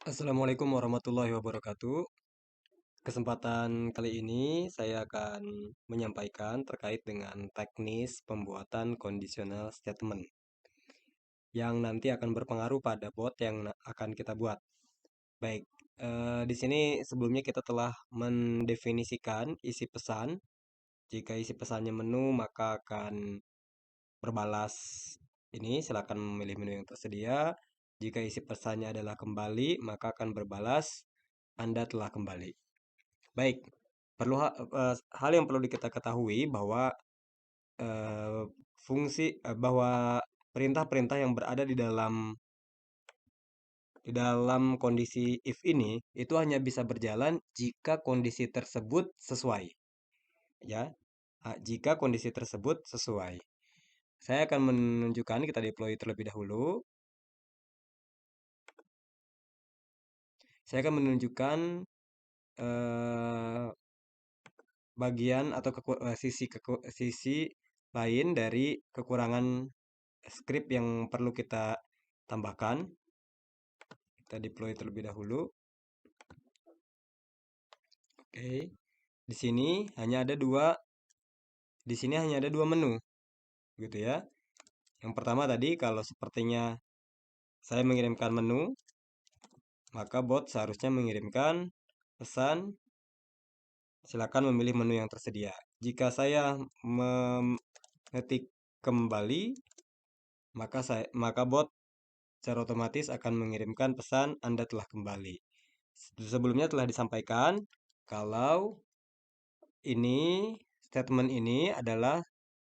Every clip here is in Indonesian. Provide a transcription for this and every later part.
Assalamualaikum warahmatullahi wabarakatuh. Kesempatan kali ini saya akan menyampaikan terkait dengan teknis pembuatan conditional statement yang nanti akan berpengaruh pada bot yang akan kita buat. Baik, di sini sebelumnya kita telah mendefinisikan isi pesan. Jika isi pesannya menu, maka akan berbalas ini, silakan memilih menu yang tersedia. Jika isi pesannya adalah kembali, maka akan berbalas Anda telah kembali. Baik, hal yang perlu kita ketahui bahwa eh, bahwa perintah-perintah yang berada di dalam kondisi if ini itu hanya bisa berjalan jika kondisi tersebut sesuai, ya. Jika kondisi tersebut sesuai. Saya akan menunjukkan kita deploy terlebih dahulu. Saya akan menunjukkan eh, bagian atau sisi lain dari kekurangan script yang perlu kita tambahkan. Kita deploy terlebih dahulu. Oke. Di sini hanya ada dua menu, gitu ya. Yang pertama tadi kalau sepertinya saya mengirimkan menu, maka bot seharusnya mengirimkan pesan silakan memilih menu yang tersedia. Jika saya mengetik kembali, maka bot secara otomatis akan mengirimkan pesan Anda telah kembali. Sebelumnya telah disampaikan kalau statement ini adalah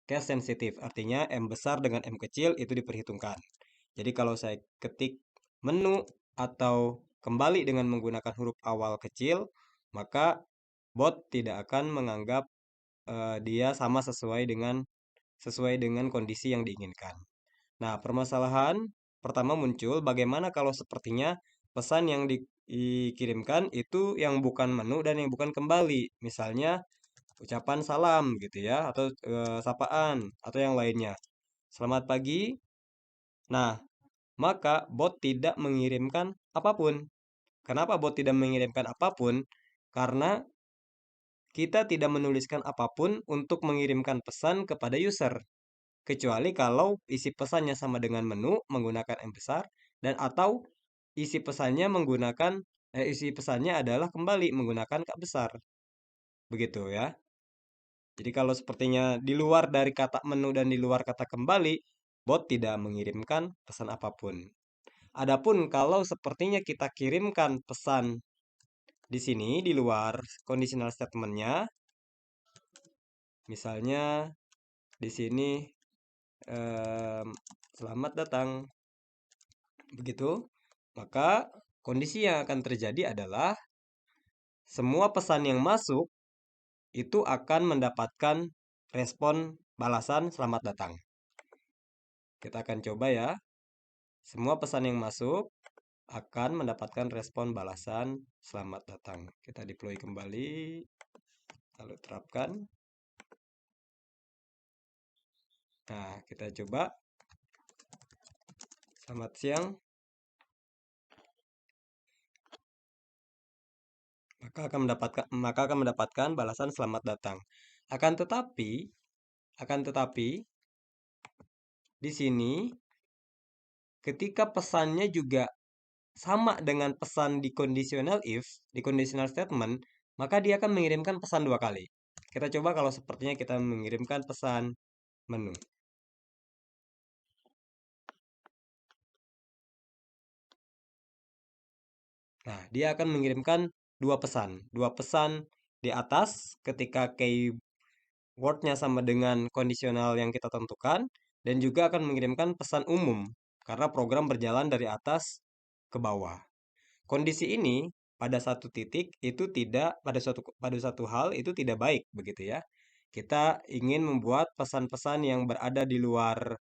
case sensitif, artinya M besar dengan M kecil itu diperhitungkan. Jadi kalau saya ketik menu atau kembali dengan menggunakan huruf awal kecil, maka bot tidak akan menganggap dia sama sesuai dengan kondisi yang diinginkan. Nah, permasalahan pertama muncul bagaimana kalau sepertinya pesan yang dikirimkan itu yang bukan menu dan yang bukan kembali. Misalnya ucapan salam gitu ya, atau sapaan atau yang lainnya. Selamat pagi. Nah, maka bot tidak mengirimkan apapun. Kenapa bot tidak mengirimkan apapun? Karena kita tidak menuliskan apapun untuk mengirimkan pesan kepada user. Kecuali kalau isi pesannya sama dengan menu menggunakan M besar dan atau isi pesannya adalah kembali menggunakan K besar. Begitu ya. Jadi kalau sepertinya di luar dari kata menu dan di luar kata kembali, bot tidak mengirimkan pesan apapun. Adapun kalau sepertinya kita kirimkan pesan di sini di luar conditional statement-nya, misalnya di sini em, selamat datang, begitu, maka kondisi yang akan terjadi adalah semua pesan yang masuk itu akan mendapatkan respon balasan selamat datang. Kita akan coba ya. Semua pesan yang masuk akan mendapatkan respon balasan selamat datang. Kita deploy kembali, lalu terapkan. Nah, kita coba. Selamat siang. Maka akan mendapatkan balasan selamat datang. Akan tetapi di sini ketika pesannya juga sama dengan pesan di conditional if, di conditional statement, maka dia akan mengirimkan pesan dua kali. Kita coba kalau sepertinya kita mengirimkan pesan menu. Nah, dia akan mengirimkan dua pesan. Dua pesan di atas ketika keywordnya sama dengan kondisional yang kita tentukan. Dan juga akan mengirimkan pesan umum. Karena program berjalan dari atas ke bawah. Kondisi ini pada satu titik itu tidak pada satu hal itu tidak baik begitu ya. Kita ingin membuat pesan-pesan yang berada di luar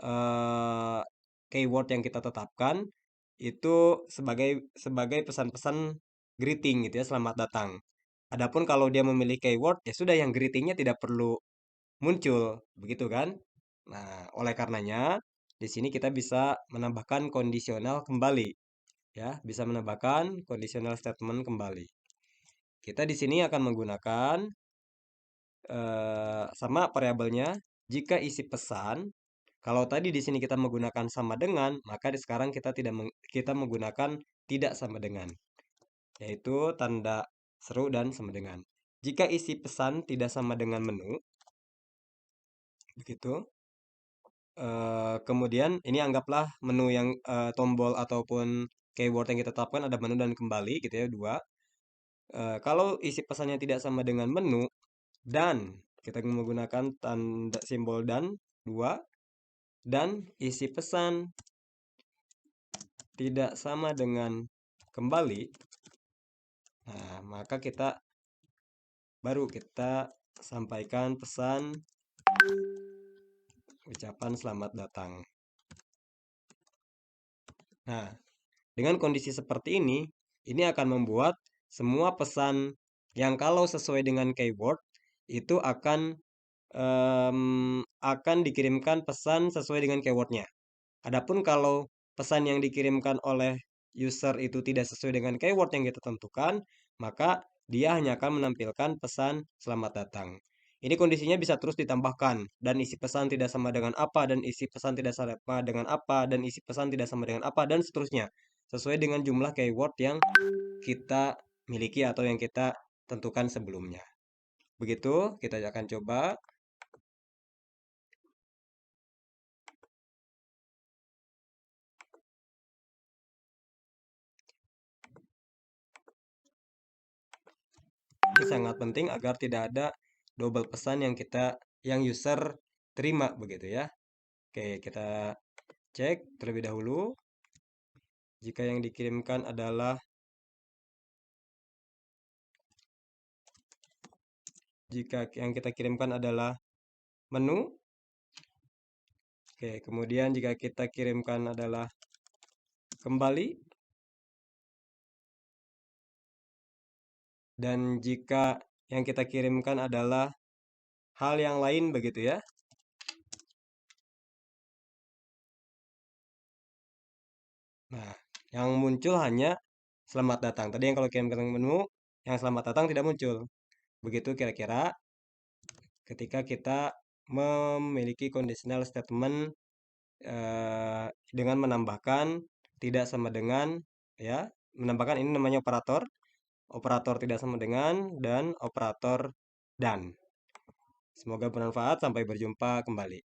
eh, keyword yang kita tetapkan itu sebagai sebagai pesan-pesan greeting gitu ya, selamat datang. Adapun kalau dia memilih keyword ya sudah yang greetingnya tidak perlu muncul, begitu kan? Nah, oleh karenanya di sini kita bisa menambahkan kondisional kembali. Ya, bisa menambahkan conditional statement kembali. Kita di sini akan menggunakan sama variabelnya jika isi pesan. Kalau tadi di sini kita menggunakan sama dengan, maka di sekarang kita tidak kita menggunakan tidak sama dengan, yaitu tanda seru dan sama dengan. Jika isi pesan tidak sama dengan menu, begitu. Kemudian ini anggaplah menu yang tombol ataupun keyword yang kita tetapkan ada menu dan kembali gitu ya, dua. Kalau isi pesannya tidak sama dengan menu dan kita menggunakan tanda simbol dan dua, dan isi pesan tidak sama dengan kembali, nah maka baru kita sampaikan pesan ucapan selamat datang. Nah, dengan kondisi seperti ini akan membuat semua pesan yang kalau sesuai dengan keyword itu akan dikirimkan pesan sesuai dengan keywordnya. Adapun kalau pesan yang dikirimkan oleh user itu tidak sesuai dengan keyword yang kita tentukan, maka dia hanya akan menampilkan pesan selamat datang. Ini kondisinya bisa terus ditambahkan, dan isi pesan tidak sama dengan apa, dan isi pesan tidak sama dengan apa, dan isi pesan tidak sama dengan apa, dan seterusnya. Sesuai dengan jumlah keyword yang kita miliki atau yang kita tentukan sebelumnya. Begitu, kita akan coba. Ini sangat penting agar tidak ada double pesan yang user terima begitu ya. Oke, kita cek terlebih dahulu. Jika yang dikirimkan adalah kita kirimkan adalah menu. Oke, kemudian jika kita kirimkan adalah kembali. Dan jika yang kita kirimkan adalah hal yang lain begitu ya. Nah, yang muncul hanya selamat datang. Tadi yang kalau kirimkan menu, yang selamat datang tidak muncul. Begitu kira-kira ketika kita memiliki conditional statement dengan menambahkan tidak sama dengan, ya, menambahkan ini namanya operator, operator tidak sama dengan, dan operator dan. Semoga bermanfaat, sampai berjumpa kembali.